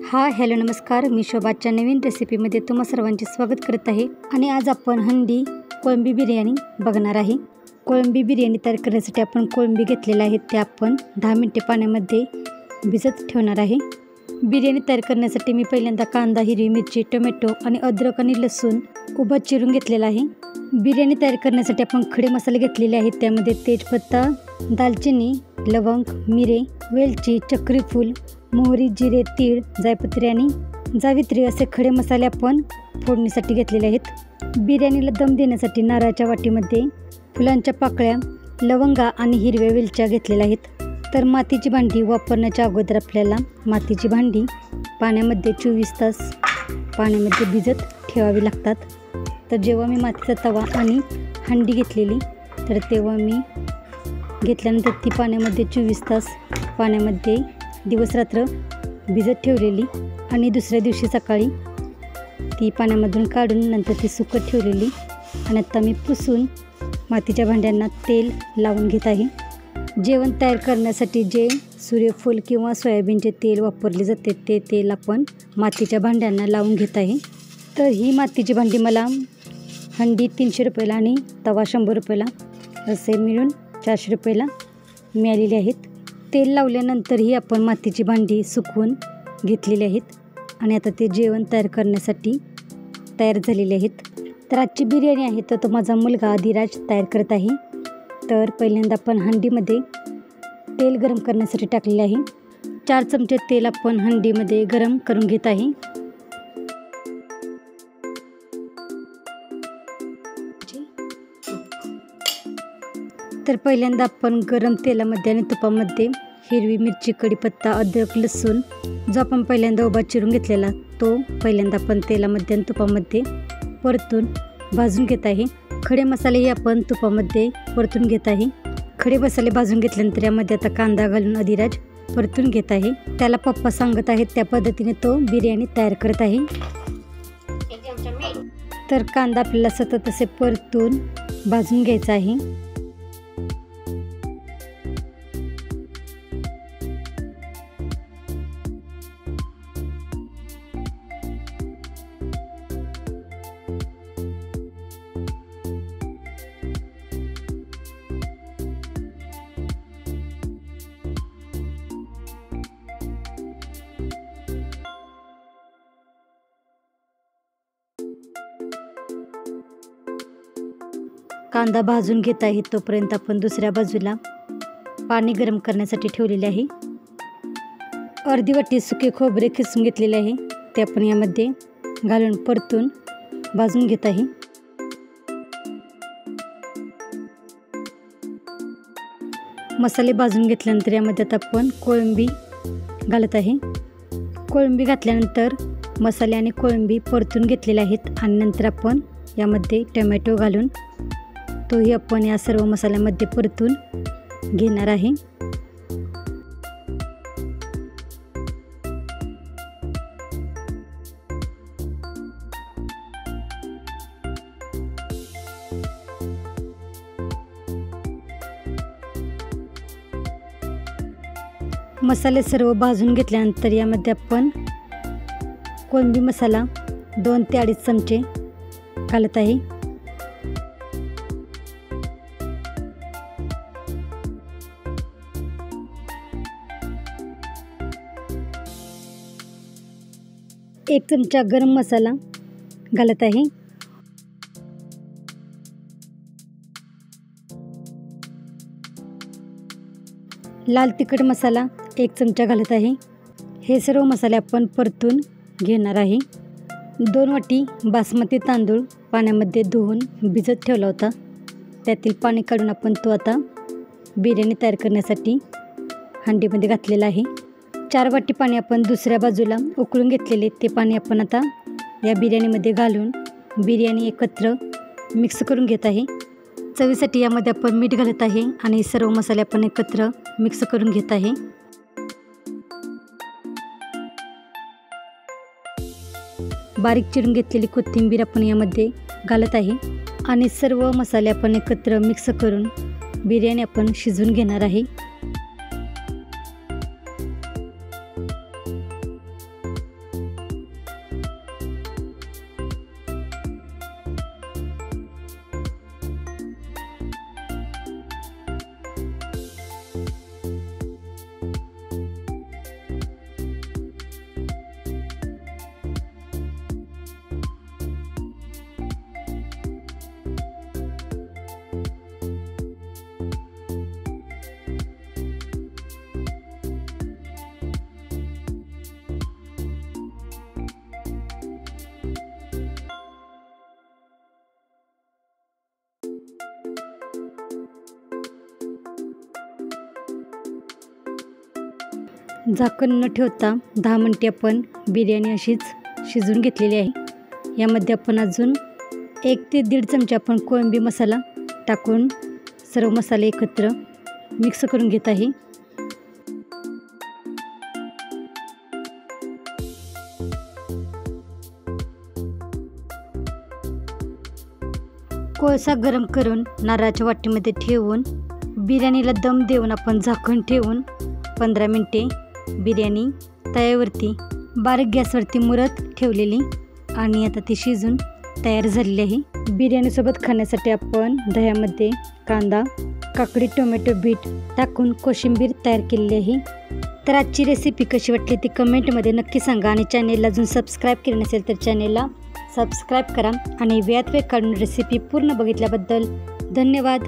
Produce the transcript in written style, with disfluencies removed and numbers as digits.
Hello नमस्कार, मी शोभाच्या नवीन रेसिपीमध्ये तुम्हा सर्वांचे स्वागत करत आहे। आणि आज आपण हंडी कोळंबी बिर्याणी बघणार आहे। कोळंबी बिर्याणी तयार करण्यासाठी आपण कोळंबी घेतलेला आहे, ते आपण 10 मिनिटे पाण्यामध्ये भिजत ठेवणार आहे। बिर्याणी तयार करण्यासाठी मी पहिल्यांदा कांदा, हिरवी मिरची, टोमॅटो आणि अद्रक आणि लसूण उभा चिरून घेतलेला आहे। बिर्याणी तयार करण्यासाठी आपण खडे मसाले घेतलेले आहेत, त्यामध्ये तेजपत्ता, दालचिनी, लवंग, मिरे, वेलची, चक्रीफूल, मोहरी, जिरे, तीळ, जायपत्री आणि जावित्री असे खडे मसाले आपण फोडणीसाठी घेतलेले आहेत। बिर्याणीला दम देण्यासाठी नारळाच्या वाटीमध्ये फुलांच्या पाकळ्या, लवंगा आणि हिरव्या वेलच्या घेतलेल्या आहेत। तर मातीची भांडी वापरण्याच्या अगोदर आपल्याला मातीची भांडी पाण्यामध्ये 24 तास पाण्यामध्ये भिजत ठेवावी लागतात। तर जेव्हा मी मातीचा तवा आणि हंडी घेतलेली, तर तेव्हा मी घेतल्यानंतर ती पाण्यामध्ये 24 तास पाण्यामध्ये दिवस रात्र भिजत ठेवलेली आणि दुसऱ्या दिवशी सकाळी ती पाण्यामधून काढून नंतर ती सुकत ठेवलेली। आणि आता मी पुसून मातीच्या भांड्यांना तेल लावून घेत आहे। जेवण तयार करण्यासाठी जे सूर्यफूल किंवा सोयाबीनचे तेल वापरले जाते, ते तेल आपण मातीच्या भांड्यांना लावून घेत आहे। तर ही मातीची भांडी मला हंडी 300 रुपयाला आणि तवा 100 रुपयाला असे मिळून 400 रुपयाला मिळालेली आहेत। तेल लावल्यानंतरही आपण मातीची भांडी सुकवून घेतलेली आहेत आणि आता ते जेवण तयार करण्यासाठी तयार झालेले आहेत। तर आजची बिर्याणी आहे तर तो माझा मुलगा अधिराज तयार करत आहे। तर पहिल्यांदा आपण हंडीमध्ये तेल गरम करण्यासाठी टाकलेले आहे। 4 चमचे तेल आपण हंडीमध्ये गरम करून घेत आहे। तर पहिल्यांदा आपण गरम तेलामध्ये आणि तुपामध्ये हिरवी मिरची, कढीपत्ता, अद्रक, लसूण जो आपण पहिल्यांदा उभा चिरून घेतलेला, तो पहिल्यांदा आपण तेलामध्ये आणि तुपामध्ये परतून भाजून घेत आहे। खडे मसालेही आपण तुपामध्ये परतून घेत आहे। खडे मसाले भाजून घेतल्यानंतर यामध्ये आता कांदा घालून अधिराज परतून घेत आहे। त्याला पप्पा सांगत आहेत त्या पद्धतीने तो बिर्याणी तयार करत आहे। तर कांदा आपल्याला सतत असे परतून भाजून घ्यायचा आहे। कांदा भाजून घेत आहे तोपर्यंत आपण दुसऱ्या बाजूला पाणी गरम करण्यासाठी ठेवलेले आहे। अर्धी वाटी सुके खोबरे खिसून घेतलेले आहे, ते आपण यामध्ये घालून परतून भाजून घेत आहे। मसाले भाजून घेतल्यानंतर यामध्ये आता आपण कोळंबी घालत आहे। कोळंबी घातल्यानंतर मसाले आणि कोळंबी परतून घेतलेले आहेत आणि नंतर आपण यामध्ये टोमॅटो घालून तोही आपण या सर्व मसाल्यामध्ये परतून घेणार आहे। मसाले सर्व भाजून घेतल्यानंतर यामध्ये आपण कोळंबी मसाला 2 ते 2.5 चमचे घालत आहे। एक चमचा गरम मसाला घालत आहे। लाल तिखट मसाला 1 चमचा घालत आहे। हे सर्व मसाले आपण परतून घेणार आहे। 2 वाटी बासमती तांदूळ पाण्यामध्ये धुवून भिजत ठेवला होता, त्यातील पाणी काढून आपण तो आता बिर्याणी तयार करण्यासाठी हंडीमध्ये घातलेला आहे। 4 वाटी पाणी आपण दुसऱ्या बाजूला उकळून घेतलेले, ते पाणी आपण आता या बिर्याणीमध्ये घालून बिर्याणी एकत्र मिक्स करून घेत आहे। चवीसाठी यामध्ये आपण मीठ घालत आहे आणि सर्व मसाले आपण एकत्र मिक्स करून घेत आहे। बारीक चिरून घेतलेली कोथिंबीर आपण यामध्ये घालत आहे आणि सर्व मसाले आपण एकत्र मिक्स करून बिर्याणी आपण शिजवून घेणार आहे। झाकण न ठेवता 10 मिनिटे आपण बिर्याणी अशीच शिजवून घेतलेली आहे। यामध्ये आपण अजून 1 ते 1.5 चमचे आपण कोळंबी मसाला टाकून सर्व मसाले एकत्र मिक्स करून घेत आहे। कोळसा गरम करून नारळाच्या वाटीमध्ये ठेवून बिर्याणीला दम देऊन आपण झाकण ठेवून 15 मिनिटे बिर्याणी तव्यावरती बारीक गॅसवरती मुरत ठेवलेली आणि आता ती शिजून तयार झालेली आहे। बिर्याणीसोबत खाण्यासाठी आपण दह्यामध्ये कांदा, काकडी, टोमॅटो, बीट टाकून कोशिंबीर तयार केलेली आहे। तर आजची रेसिपी कशी वाटली ती कमेंटमध्ये नक्की सांगा आणि चॅनेलला अजून सबस्क्राईब केले नसेल तर चॅनेलला सबस्क्राईब करा आणि वेळात वेळ काढून रेसिपी पूर्ण बघितल्याबद्दल धन्यवाद।